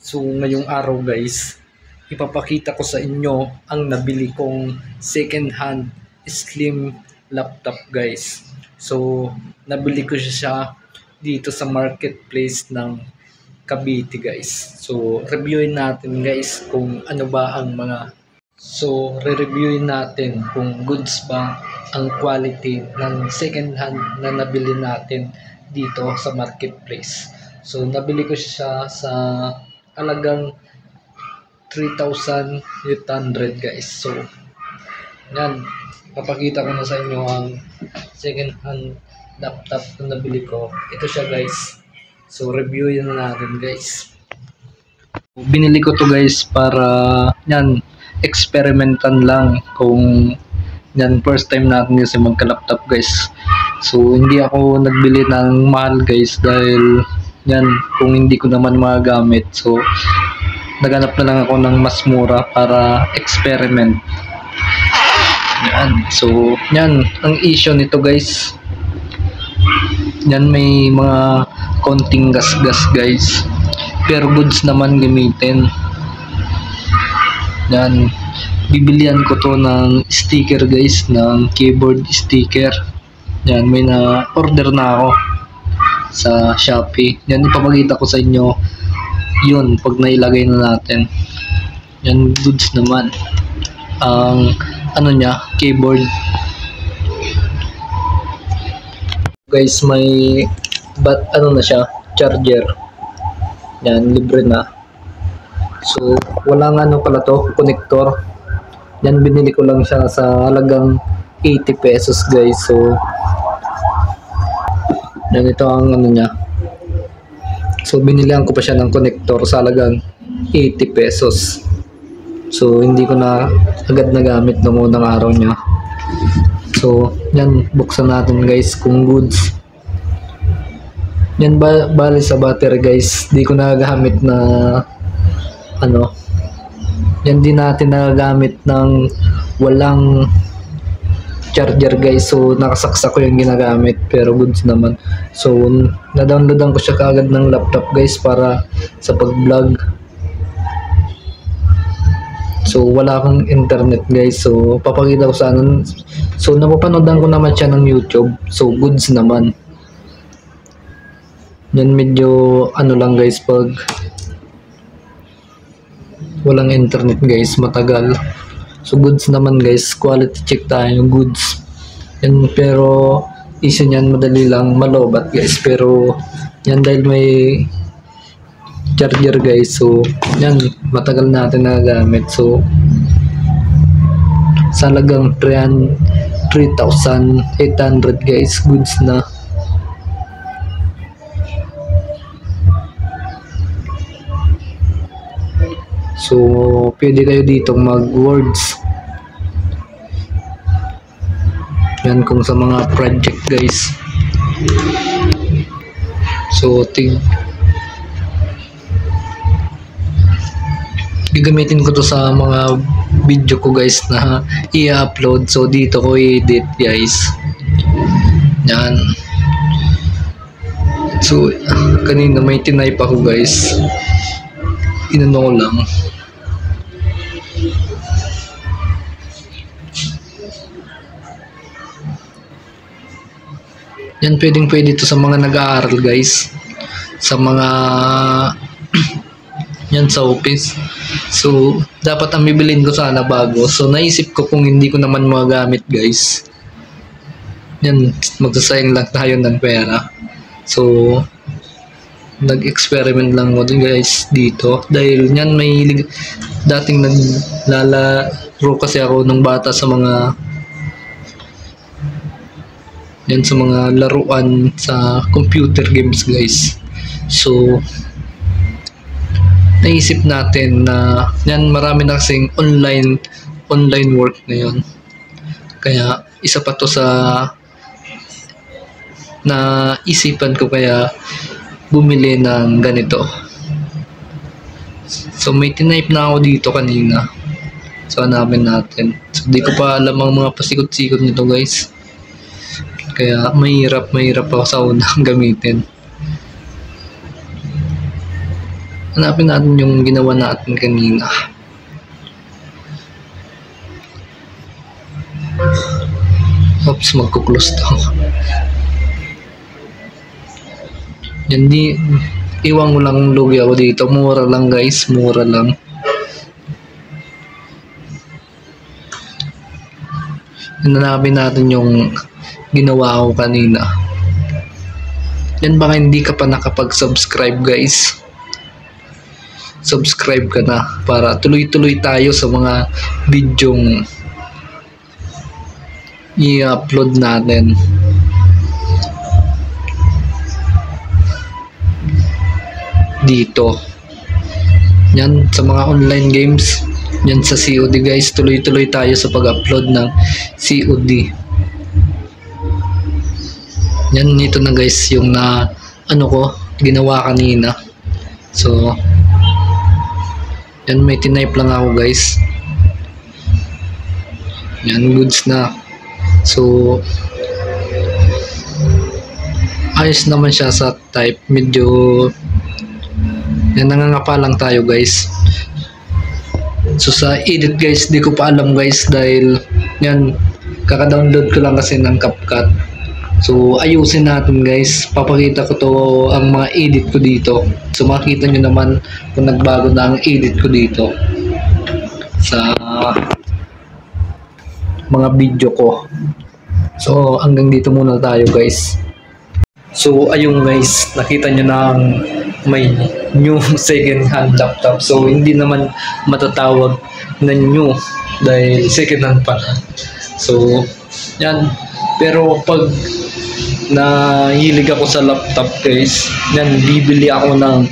So ngayong araw guys, ipapakita ko sa inyo ang nabili kong second hand slim laptop guys. So nabili ko siya dito sa marketplace ng Cavite guys. So reviewin natin guys kung ano ba ang mga re-reviewin natin kung goods ba ang quality ng second hand na nabili natin dito sa marketplace. So nabili ko siya sa halagang 3,800 guys. So yan, papakita ko na sa inyo ang second hand laptop na nabili ko. Ito siya guys. So reviewin na natin guys. Binili ko to guys para yan, experimentan lang kung yan, first time natin kasi magka-laptop guys. So hindi ako nagbili ng mahal guys dahil yan, kung hindi ko naman magagamit. So naghanap na lang ako ng mas mura para experiment. Yan. So yan, ang issue nito guys, yan may mga konting gas-gas guys, pero goods naman gamitin. Yan, bibilian ko to ng sticker guys, ng keyboard sticker. Yan, may na order na ako sa Shopee. Yan, ipapakita ko sa inyo yun pag nailagay na natin. Yan, goods naman ang ano niya, keyboard guys. May ano na siya, charger. Yan, libre na. So walang ano pala to, connector. Yan, binili ko lang siya sa halagang 80 pesos guys. So yan, ito ang ano niya. So binilihan ko pa siya ng connector sa halagang 80 pesos. So hindi ko na agad nagamit noong unang araw niya. So yan, buksan natin guys kung goods. Yan, bali sa battery guys, di ko nagagamit na ano. Yan, di natin nagagamit ng walang charger guys. So nakasaksak ko yung ginagamit, pero goods naman. So na-downloadan ko siya kaagad ng laptop guys para sa pag-vlog. So wala akong internet guys, so papakita ko sana. So napapanodan ko naman siya ng YouTube, so goods naman. Yan, medyo ano lang guys pag walang internet guys, matagal. So goods naman guys, quality check tayo, goods. Yan, pero issue niyan, madali lang malobat guys, pero yan dahil may charger guys, so yan, matagal natin nagagamit. So sa halagang 3,800 guys, goods na. So pwede kayo dito mag-words. Yan, kung sa mga project guys. So gagamitin ko to sa mga video ko guys na i-upload. So dito ko i-edit guys. Yan. So kanina may tinype ako guys, inano ko lang. Yan, pwede to sa mga nag-aaral guys, sa mga yan, sa office. So dapat ang bibilin ko sana bago. So naisip ko kung hindi ko naman magagamit guys, yan, magsasayang lang tayo ng pera. So nag-experiment lang ako guys dito dahil yan, may dating naglalaro kasi ako nung bata sa mga yan, sa mga laruan sa computer games guys. So naisip natin na yan, marami na kasing online work ngayon, kaya isa pa to sa naisipan ko, kaya bumili ng ganito. So may tinype na ako dito kanina, so hanapin natin. So di ko pa alam ang mga pasikot-sikot nito guys, kaya mahirap ako sa unang gamitin. Hanapin natin yung ginawa natin kanina. Oops, magkuklose to. Yan, iwan mo lang lugi ako dito. Mura lang guys, mura lang. Hanapin natin yung ginawa ko kanina. Yan, baka hindi ka pa nakapag-subscribe guys. Subscribe ka na para tuloy-tuloy tayo sa mga bidyong i-upload natin. Dito. Yan, sa mga online games. Yan sa COD guys. Tuloy-tuloy tayo sa pag-upload ng COD. Yan, ito na guys yung ginawa kanina. So, yan, may tinype lang ako guys. Yan, goods na. So, ayos naman siya sa type. Medyo yan, nangangapa lang tayo guys. So sa edit guys, di ko pa alam guys dahil yan, kaka-download ko lang kasi ng CapCut. So ayusin natin guys, papakita ko to ang mga edit ko dito. So makita nyo naman kung nagbago na ang edit ko dito sa mga video ko. So hanggang dito muna tayo guys. So ayun guys, nakita nyo na ang may new second hand laptop. So hindi naman matatawag na new dahil second hand pala. So yan, pero pag nahilig ako sa laptop guys, yan, bibili ako ng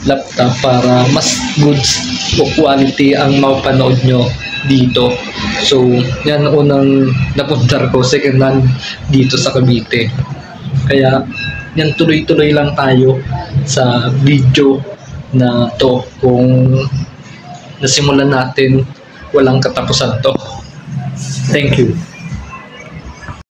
laptop para mas goods o quality ang mapanood nyo dito. So yan, unang napuntar ko second hand dito sa Cavite. Kaya yan, tuloy-tuloy lang tayo sa video na to. Kung nasimulan natin, walang katapusan to. Thank you.